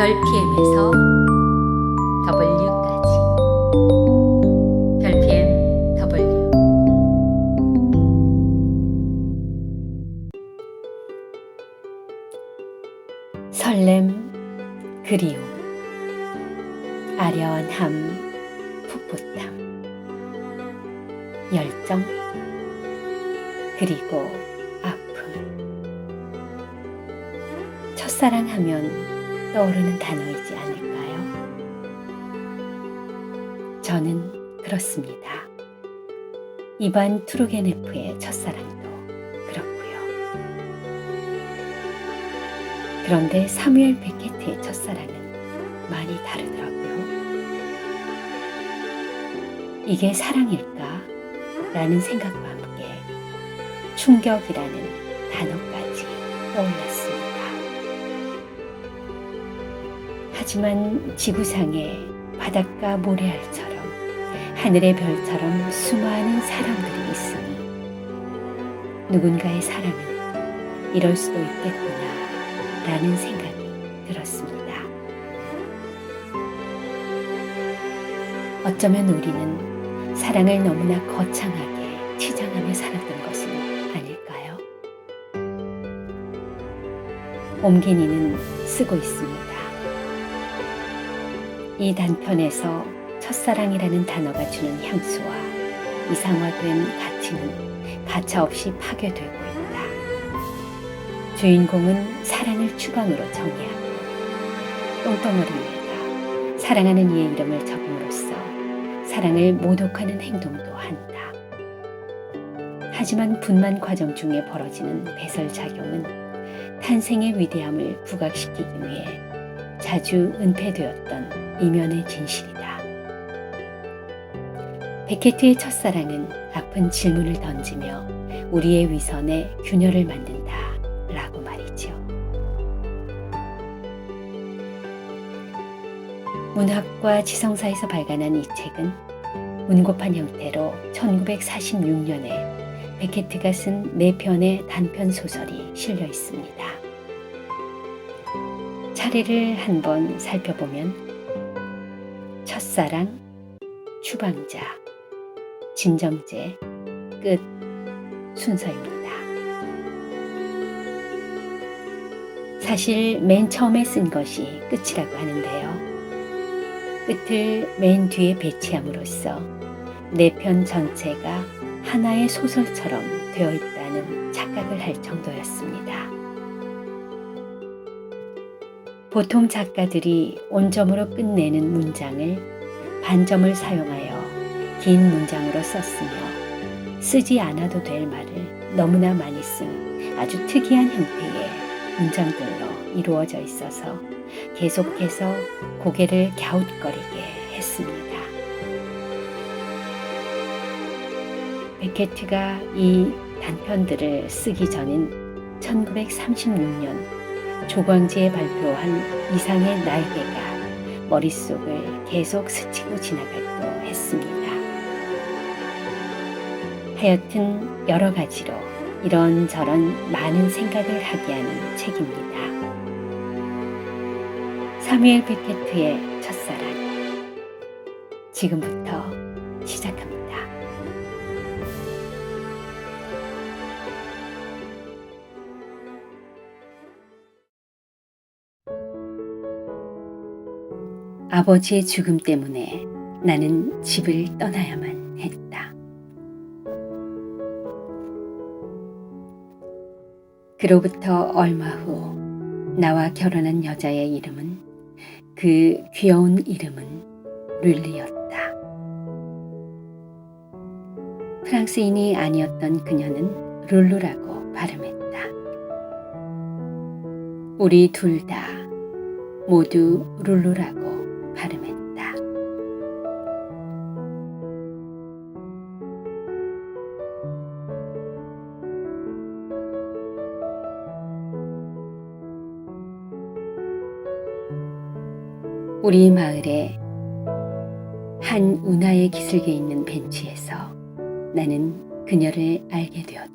별 PM에서 W까지. 별 PM W. 설렘, 그리움, 아련함, 풋풋함, 열정, 그리고 아픔. 첫사랑하면 떠오르는 단어이지 않을까요? 저는 그렇습니다. 이반 투르게네프의 첫사랑도 그렇고요. 그런데 사뮤엘 베케트의 첫사랑은 많이 다르더라고요. 이게 사랑일까? 라는 생각과 함께 충격이라는 단어까지 떠올랐습니다. 하지만 지구상에 바닷가 모래알처럼 하늘의 별처럼 수많은 사람들이 있으니 누군가의 사랑은 이럴 수도 있겠구나 라는 생각이 들었습니다. 어쩌면 우리는 사랑을 너무나 거창하게 치장하며 살았던 것은 아닐까요? 옴기니는 쓰고 있습니다. 이 단편에서 첫사랑이라는 단어가 주는 향수와 이상화된 가치는 가차없이 파괴되고 있다. 주인공은 사랑을 주방으로 정의하고 똥덩어리 위에다 사랑하는 이의 이름을 적음으로써 사랑을 모독하는 행동도 한다. 하지만 분만 과정 중에 벌어지는 배설작용은 탄생의 위대함을 부각시키기 위해 자주 은폐되었던 이면의 진실이다. 베케트의 첫사랑은 아픈 질문을 던지며 우리의 위선에 균열을 만든다 라고 말이죠. 문학과 지성사에서 발간한 이 책은 문고판 형태로 1946년에 베케트가 쓴 4편의 단편 소설이 실려 있습니다. 차례를 한번 살펴보면 첫사랑, 추방자, 진정제, 끝 순서입니다. 사실 맨 처음에 쓴 것이 끝이라고 하는데요. 끝을 맨 뒤에 배치함으로써 4편 전체가 하나의 소설처럼 되어 있다는 착각을 할 정도였습니다. 보통 작가들이 온점으로 끝내는 문장을 반점을 사용하여 긴 문장으로 썼으며 쓰지 않아도 될 말을 너무나 많이 쓴 아주 특이한 형태의 문장들로 이루어져 있어서 계속해서 고개를 갸웃거리게 했습니다. 베케트가 이 단편들을 쓰기 전인 1936년 조광지에 발표한 이상의 날개가 머릿속을 계속 스치고 지나가기도 했습니다. 하여튼 여러 가지로 이런저런 많은 생각을 하게 하는 책입니다. 사뮤엘 베케트의 첫사랑. 지금부터 시작합니다. 아버지의 죽음 때문에 나는 집을 떠나야만 했다. 그로부터 얼마 후 나와 결혼한 여자의 이름은 그 귀여운 이름은 룰리였다. 프랑스인이 아니었던 그녀는 룰루라고 발음했다. 우리 둘 다 모두 룰루라고 발음했다. 우리 마을에 한 운하의 기슭에 있는 벤치에서 나는 그녀를 알게 되었다.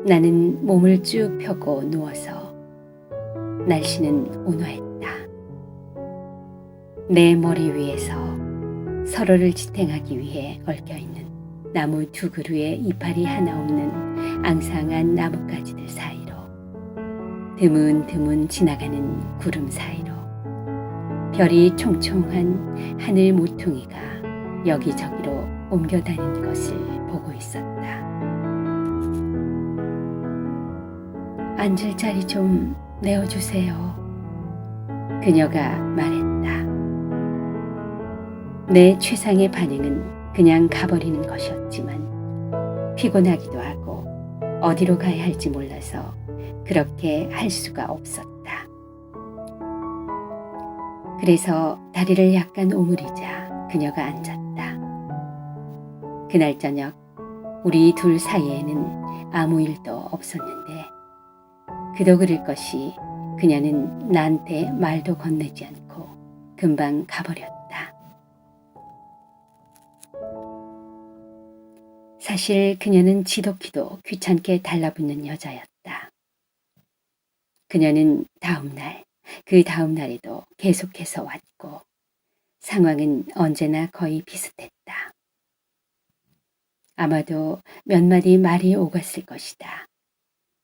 나는 몸을 쭉 펴고 누워서 날씨는 온화했다. 내 머리 위에서 서로를 지탱하기 위해 얽혀있는 나무 두 그루에 이파리 하나 없는 앙상한 나뭇가지들 사이로, 드문드문 지나가는 구름 사이로 별이 총총한 하늘 모퉁이가 여기저기로 옮겨다니는 것을 보고 있었다. 앉을 자리 좀 내어주세요. 그녀가 말했다. 내 최상의 반응은 그냥 가버리는 것이었지만 피곤하기도 하고 어디로 가야 할지 몰라서 그렇게 할 수가 없었다. 그래서 다리를 약간 오므리자 그녀가 앉았다. 그날 저녁 우리 둘 사이에는 아무 일도 없었는데 그도 그럴 것이 그녀는 나한테 말도 건네지 않고 금방 가버렸다. 사실 그녀는 지독히도 귀찮게 달라붙는 여자였다. 그녀는 그 다음 날에도 계속해서 왔고 상황은 언제나 거의 비슷했다. 아마도 몇 마디 말이 오갔을 것이다.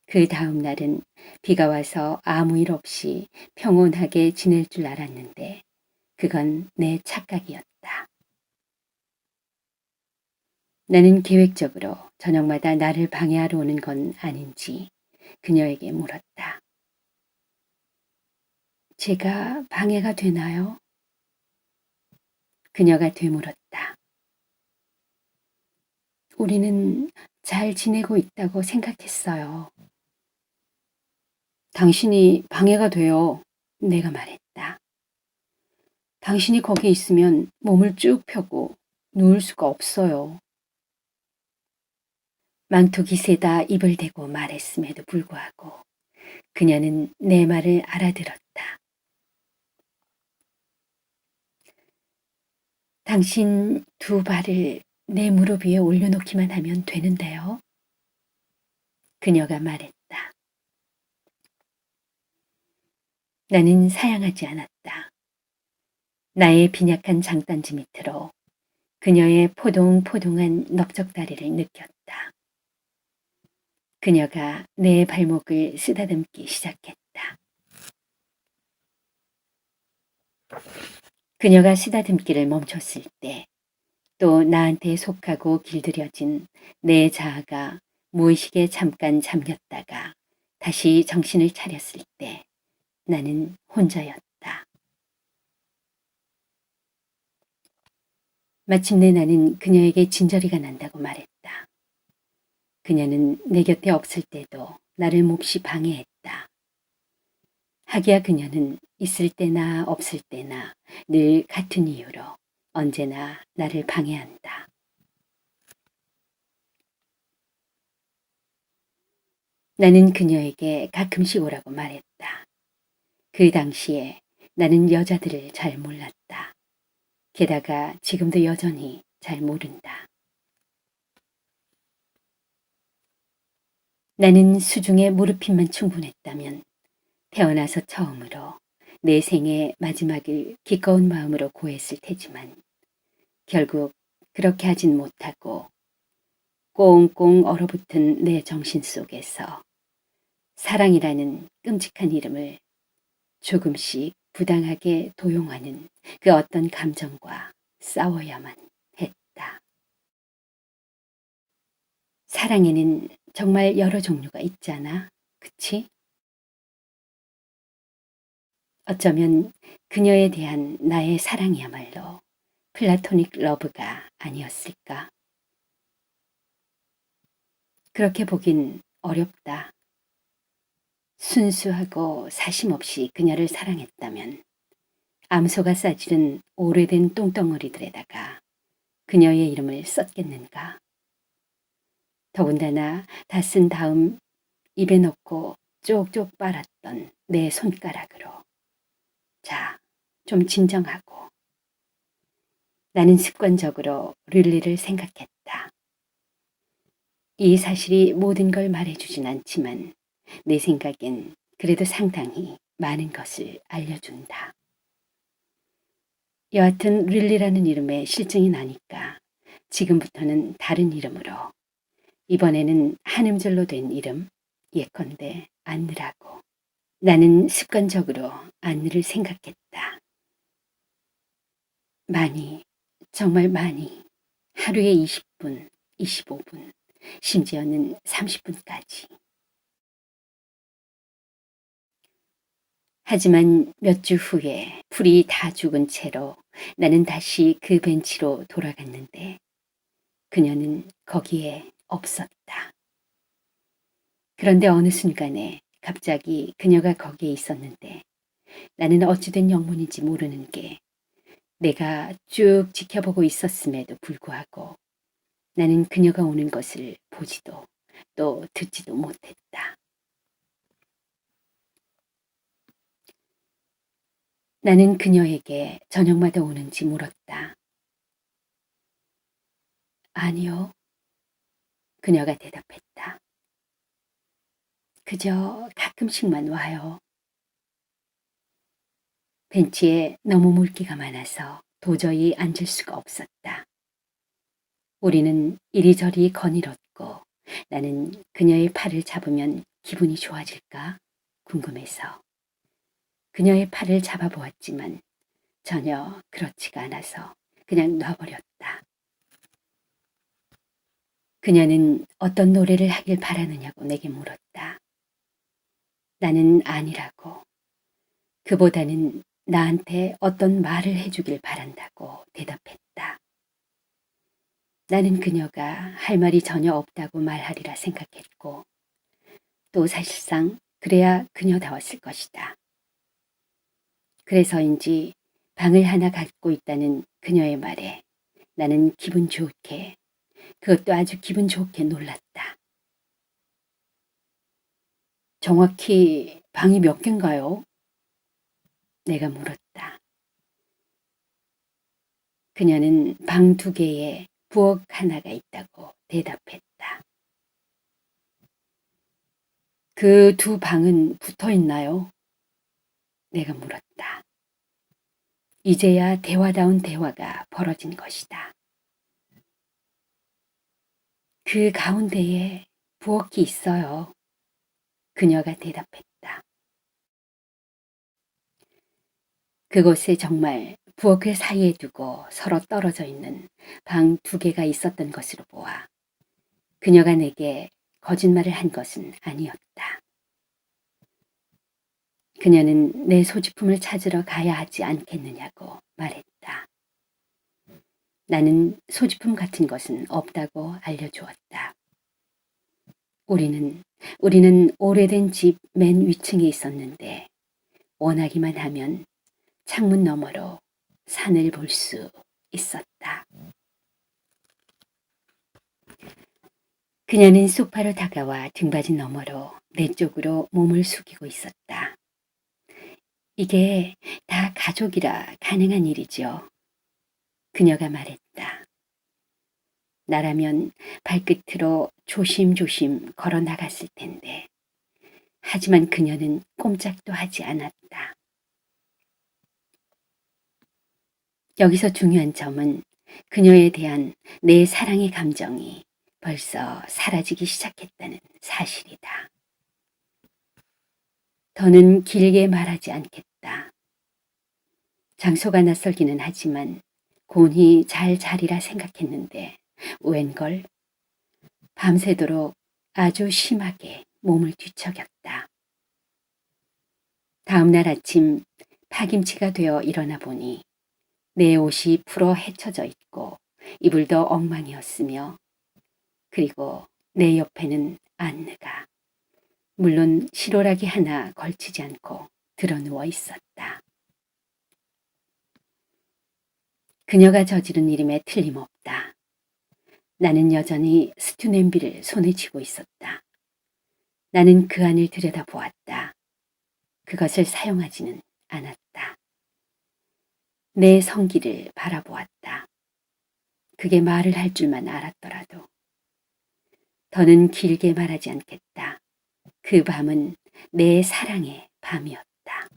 그 다음 날은 비가 와서 아무 일 없이 평온하게 지낼 줄 알았는데 그건 내 착각이었다. 나는 계획적으로 저녁마다 나를 방해하러 오는 건 아닌지 그녀에게 물었다. 제가 방해가 되나요? 그녀가 되물었다. 우리는 잘 지내고 있다고 생각했어요. 당신이 방해가 돼요. 내가 말했다. 당신이 거기 있으면 몸을 쭉 펴고 누울 수가 없어요. 망토 기세다 입을 대고 말했음에도 불구하고 그녀는 내 말을 알아들었다. 당신 두 발을 내 무릎 위에 올려놓기만 하면 되는데요. 그녀가 말했다. 나는 사양하지 않았다. 나의 빈약한 장단지 밑으로 그녀의 포동포동한 넓적다리를 느꼈다. 그녀가 내 발목을 쓰다듬기 시작했다. 그녀가 쓰다듬기를 멈췄을 때 또 나한테 속하고 길들여진 내 자아가 무의식에 잠깐 잠겼다가 다시 정신을 차렸을 때 나는 혼자였다. 마침내 나는 그녀에게 진저리가 난다고 말했다. 그녀는 내 곁에 없을 때도 나를 몹시 방해했다. 하기야 그녀는 있을 때나 없을 때나 늘 같은 이유로 언제나 나를 방해한다. 나는 그녀에게 가끔씩 오라고 말했다. 그 당시에 나는 여자들을 잘 몰랐다. 게다가 지금도 여전히 잘 모른다. 나는 수중에 무릎핀만 충분했다면 태어나서 처음으로 내 생의 마지막을 기꺼운 마음으로 고했을 테지만 결국 그렇게 하진 못하고 꽁꽁 얼어붙은 내 정신 속에서 사랑이라는 끔찍한 이름을 조금씩 부당하게 도용하는 그 어떤 감정과 싸워야만 했다. 사랑에는 정말 여러 종류가 있잖아, 그치? 어쩌면 그녀에 대한 나의 사랑이야말로 플라토닉 러브가 아니었을까? 그렇게 보긴 어렵다. 순수하고 사심 없이 그녀를 사랑했다면 암소가 싸지른 오래된 똥덩어리들에다가 그녀의 이름을 썼겠는가? 더군다나 다 쓴 다음 입에 넣고 쪽쪽 빨았던 내 손가락으로. 자, 좀 진정하고. 나는 습관적으로 릴리를 생각했다. 이 사실이 모든 걸 말해주진 않지만 내 생각엔 그래도 상당히 많은 것을 알려준다. 여하튼 릴리라는 이름의 실증이 나니까 지금부터는 다른 이름으로, 이번에는 한 음절로 된 이름, 예컨대 안느라고. 나는 습관적으로 안느를 생각했다. 많이, 정말 많이, 하루에 20분, 25분, 심지어는 30분까지. 하지만 몇 주 후에 풀이 다 죽은 채로 나는 다시 그 벤치로 돌아갔는데 그녀는 거기에 없었다. 그런데 어느 순간에 갑자기 그녀가 거기에 있었는데 나는 어찌된 영문인지 모르는 게 내가 쭉 지켜보고 있었음에도 불구하고 나는 그녀가 오는 것을 보지도 또 듣지도 못했다. 나는 그녀에게 저녁마다 오는지 물었다. 아니요. 그녀가 대답했다. 그저 가끔씩만 와요. 벤치에 너무 물기가 많아서 도저히 앉을 수가 없었다. 우리는 이리저리 거닐었고 나는 그녀의 팔을 잡으면 기분이 좋아질까 궁금해서 그녀의 팔을 잡아보았지만 전혀 그렇지가 않아서 그냥 놔버렸다. 그녀는 어떤 노래를 하길 바라느냐고 내게 물었다. 나는 아니라고. 그보다는 나한테 어떤 말을 해주길 바란다고 대답했다. 나는 그녀가 할 말이 전혀 없다고 말하리라 생각했고 또 사실상 그래야 그녀다웠을 것이다. 그래서인지 방을 하나 갖고 있다는 그녀의 말에 나는 기분 좋게, 그것도 아주 기분 좋게 놀랐다. 정확히 방이 몇 개인가요? 내가 물었다. 그녀는 방 2개에 부엌 하나가 있다고 대답했다. 그 2 방은 붙어 있나요? 내가 물었다. 이제야 대화다운 대화가 벌어진 것이다. 그 가운데에 부엌이 있어요. 그녀가 대답했다. 그곳에 정말 부엌을 사이에 두고 서로 떨어져 있는 방 2개가 있었던 것으로 보아 그녀가 내게 거짓말을 한 것은 아니었다. 그녀는 내 소지품을 찾으러 가야 하지 않겠느냐고 말했다. 나는 소지품 같은 것은 없다고 알려주었다. 우리는 오래된 집 맨 위층에 있었는데 원하기만 하면 창문 너머로 산을 볼 수 있었다. 그녀는 소파로 다가와 등받이 너머로 내 쪽으로 몸을 숙이고 있었다. 이게 다 가족이라 가능한 일이죠. 그녀가 말했다. 나라면 발끝으로 조심조심 걸어 나갔을 텐데. 하지만 그녀는 꼼짝도 하지 않았다. 여기서 중요한 점은 그녀에 대한 내 사랑의 감정이 벌써 사라지기 시작했다는 사실이다. 더는 길게 말하지 않겠다. 장소가 낯설기는 하지만 곤히 잘 자리라 생각했는데 웬걸 밤새도록 아주 심하게 몸을 뒤척였다. 다음 날 아침 파김치가 되어 일어나 보니 내 옷이 풀어 헤쳐져 있고 이불도 엉망이었으며 그리고 내 옆에는 안느가 물론 실오라기 하나 걸치지 않고 드러누워 있었다. 그녀가 저지른 일임에 틀림없다. 나는 여전히 스튜 냄비를 손에 쥐고 있었다. 나는 그 안을 들여다보았다. 그것을 사용하지는 않았다. 내 성기를 바라보았다. 그게 말을 할 줄만 알았더라도. 더는 길게 말하지 않겠다. 그 밤은 내 사랑의 밤이었다.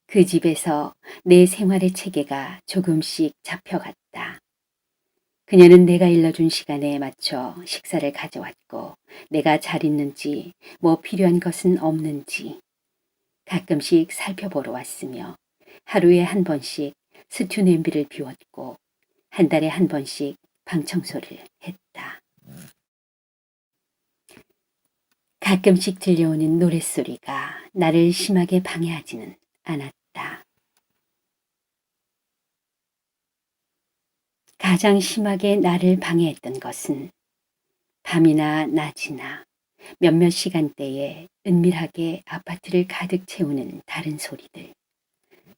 그 집에서 내 생활의 체계가 조금씩 잡혀갔다. 그녀는 내가 일러준 시간에 맞춰 식사를 가져왔고 내가 잘 있는지 뭐 필요한 것은 없는지 가끔씩 살펴보러 왔으며 하루에 한 번씩 스튜 냄비를 비웠고 한 달에 한 번씩 방 청소를 했다. 가끔씩 들려오는 노랫소리가 나를 심하게 방해하지는 않았다. 가장 심하게 나를 방해했던 것은 밤이나 낮이나 몇몇 시간대에 은밀하게 아파트를 가득 채우는 다른 소리들,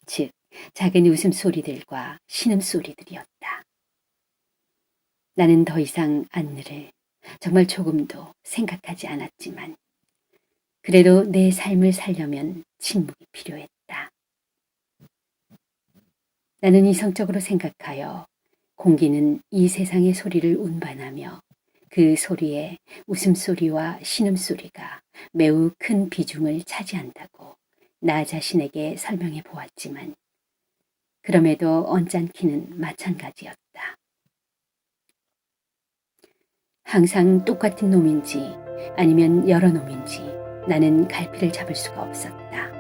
즉 작은 웃음소리들과 신음소리들이었다. 나는 더 이상 안느를 정말 조금도 생각하지 않았지만 그래도 내 삶을 살려면 침묵이 필요했다. 나는 이성적으로 생각하여 공기는 이 세상의 소리를 운반하며 그 소리에 웃음소리와 신음소리가 매우 큰 비중을 차지한다고 나 자신에게 설명해 보았지만 그럼에도 언짢기는 마찬가지였다. 항상 똑같은 놈인지 아니면 여러 놈인지 나는 갈피를 잡을 수가 없었다.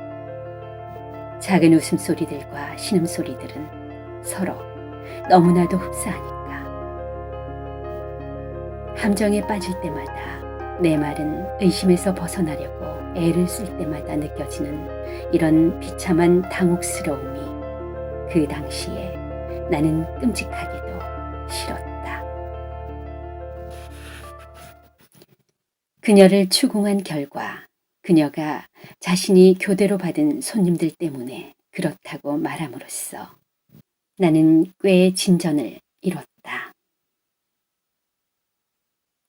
작은 웃음소리들과 신음소리들은 서로 너무나도 흡사하니까. 함정에 빠질 때마다 내 말은 의심에서 벗어나려고 애를 쓸 때마다 느껴지는 이런 비참한 당혹스러움이 그 당시에 나는 끔찍하게도 싫었다. 그녀를 추궁한 결과 그녀가 자신이 교대로 받은 손님들 때문에 그렇다고 말함으로써 나는 꽤 진전을 이뤘다.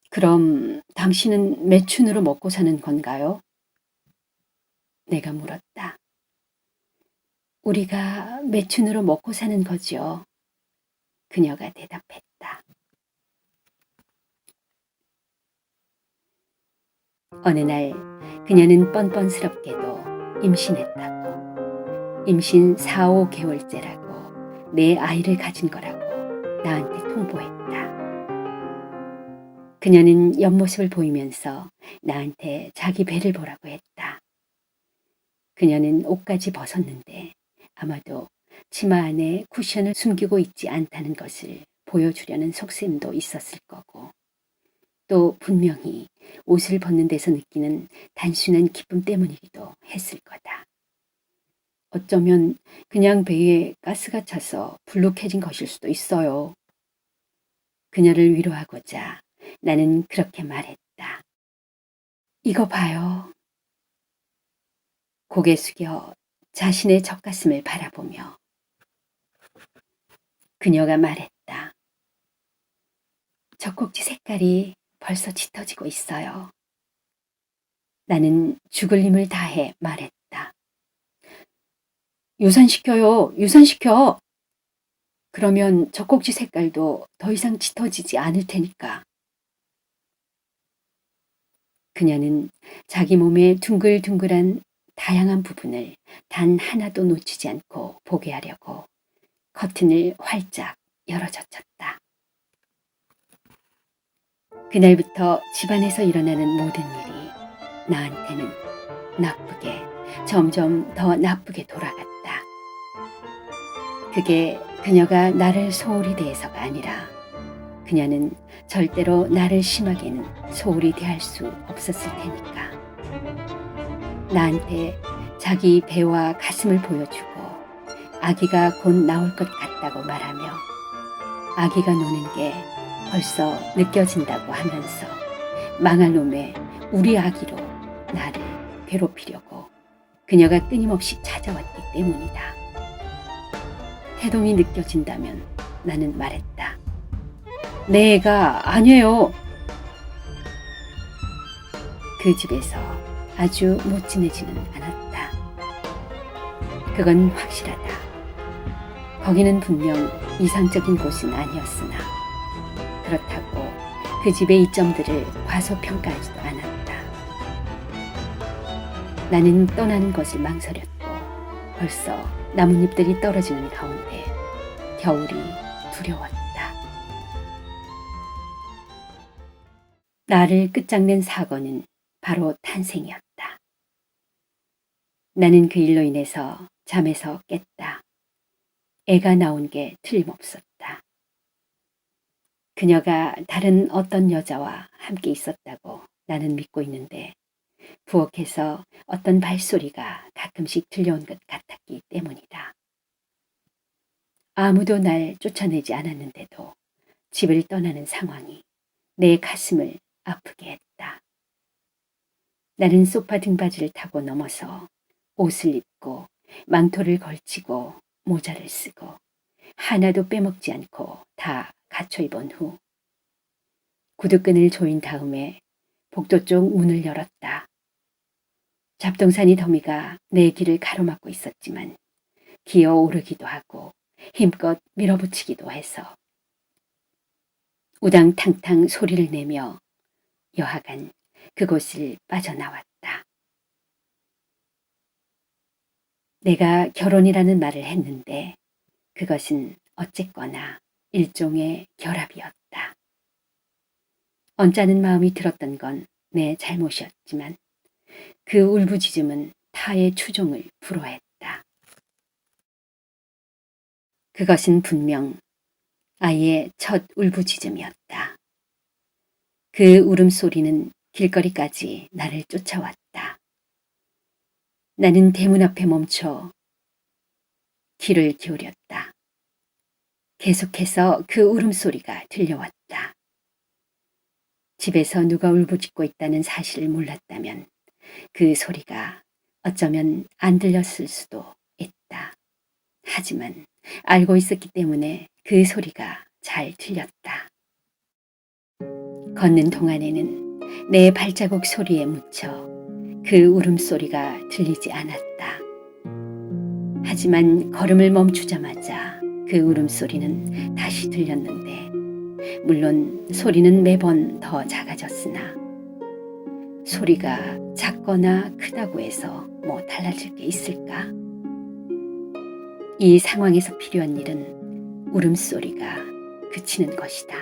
그럼 당신은 매춘으로 먹고 사는 건가요? 내가 물었다. 우리가 매춘으로 먹고 사는 거죠. 그녀가 대답했다. 어느 날 그녀는 뻔뻔스럽게도 임신했다고, 임신 4, 5개월째라고 내 아이를 가진 거라고 나한테 통보했다. 그녀는 옆모습을 보이면서 나한테 자기 배를 보라고 했다. 그녀는 옷까지 벗었는데 아마도 치마 안에 쿠션을 숨기고 있지 않다는 것을 보여주려는 속셈도 있었을 거고 또 분명히 옷을 벗는 데서 느끼는 단순한 기쁨 때문이기도 했을 거다. 어쩌면 그냥 배에 가스가 차서 불룩해진 것일 수도 있어요. 그녀를 위로하고자 나는 그렇게 말했다. 이거 봐요. 고개 숙여 자신의 젖가슴을 바라보며 그녀가 말했다. 젖꼭지 색깔이 벌써 짙어지고 있어요. 나는 죽을 힘을 다해 말했다. 유산시켜요. 유산시켜. 그러면 젖꼭지 색깔도 더 이상 짙어지지 않을 테니까. 그녀는 자기 몸의 둥글둥글한 다양한 부분을 단 하나도 놓치지 않고 보게 하려고 커튼을 활짝 열어젖혔다. 그날부터 집안에서 일어나는 모든 일이 나한테는 나쁘게, 점점 더 나쁘게 돌아갔다. 그게 그녀가 나를 소홀히 대해서가 아니라 그녀는 절대로 나를 심하게는 소홀히 대할 수 없었을 테니까. 나한테 자기 배와 가슴을 보여주고 아기가 곧 나올 것 같다고 말하며 아기가 노는 게 벌써 느껴진다고 하면서 망할 놈의 우리 아기로 나를 괴롭히려고 그녀가 끊임없이 찾아왔기 때문이다. 태동이 느껴진다면 나는 말했다. 내 애가 아니에요. 그 집에서 아주 못 지내지는 않았다. 그건 확실하다. 거기는 분명 이상적인 곳은 아니었으나 그렇다고 그 집의 이점들을 과소평가하지도 않았다. 나는 떠나는 것을 망설였고 벌써 나뭇잎들이 떨어지는 가운데 겨울이 두려웠다. 나를 끝장낸 사건은 바로 탄생이었다. 나는 그 일로 인해서 잠에서 깼다. 애가 나온 게 틀림없었다. 그녀가 다른 어떤 여자와 함께 있었다고 나는 믿고 있는데 부엌에서 어떤 발소리가 가끔씩 들려온 것 같았기 때문이다. 아무도 날 쫓아내지 않았는데도 집을 떠나는 상황이 내 가슴을 아프게 했다. 나는 소파 등받이를 타고 넘어서 옷을 입고 망토를 걸치고 모자를 쓰고 하나도 빼먹지 않고 다 갖춰 입은 후 구두끈을 조인 다음에 복도 쪽 문을 열었다. 잡동사니 더미가 내 길을 가로막고 있었지만 기어 오르기도 하고 힘껏 밀어붙이기도 해서 우당탕탕 소리를 내며 여하간 그곳을 빠져나왔다. 내가 결혼이라는 말을 했는데 그것은 어쨌거나 일종의 결합이었다. 언짢은 마음이 들었던 건 내 잘못이었지만 그 울부짖음은 타의 추종을 불허했다. 그것은 분명 아이의 첫 울부짖음이었다. 그 울음소리는 길거리까지 나를 쫓아왔다. 나는 대문 앞에 멈춰 귀를 기울였다. 계속해서 그 울음소리가 들려왔다. 집에서 누가 울부짖고 있다는 사실을 몰랐다면 그 소리가 어쩌면 안 들렸을 수도 있다. 하지만 알고 있었기 때문에 그 소리가 잘 들렸다. 걷는 동안에는 내 발자국 소리에 묻혀 그 울음소리가 들리지 않았다. 하지만 걸음을 멈추자마자 그 울음소리는 다시 들렸는데 물론 소리는 매번 더 작아졌으나 소리가 작거나 크다고 해서 뭐 달라질 게 있을까? 이 상황에서 필요한 일은 울음소리가 그치는 것이다.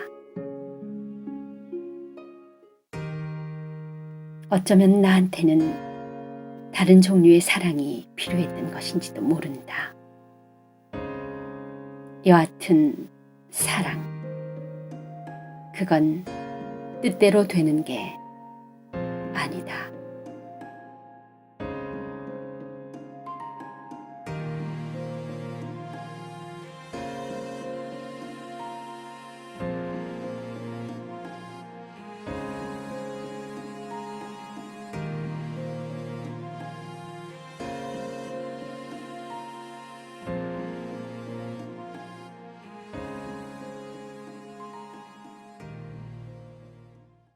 어쩌면 나한테는 다른 종류의 사랑이 필요했던 것인지도 모른다. 여하튼 사랑. 그건 뜻대로 되는 게 아니다.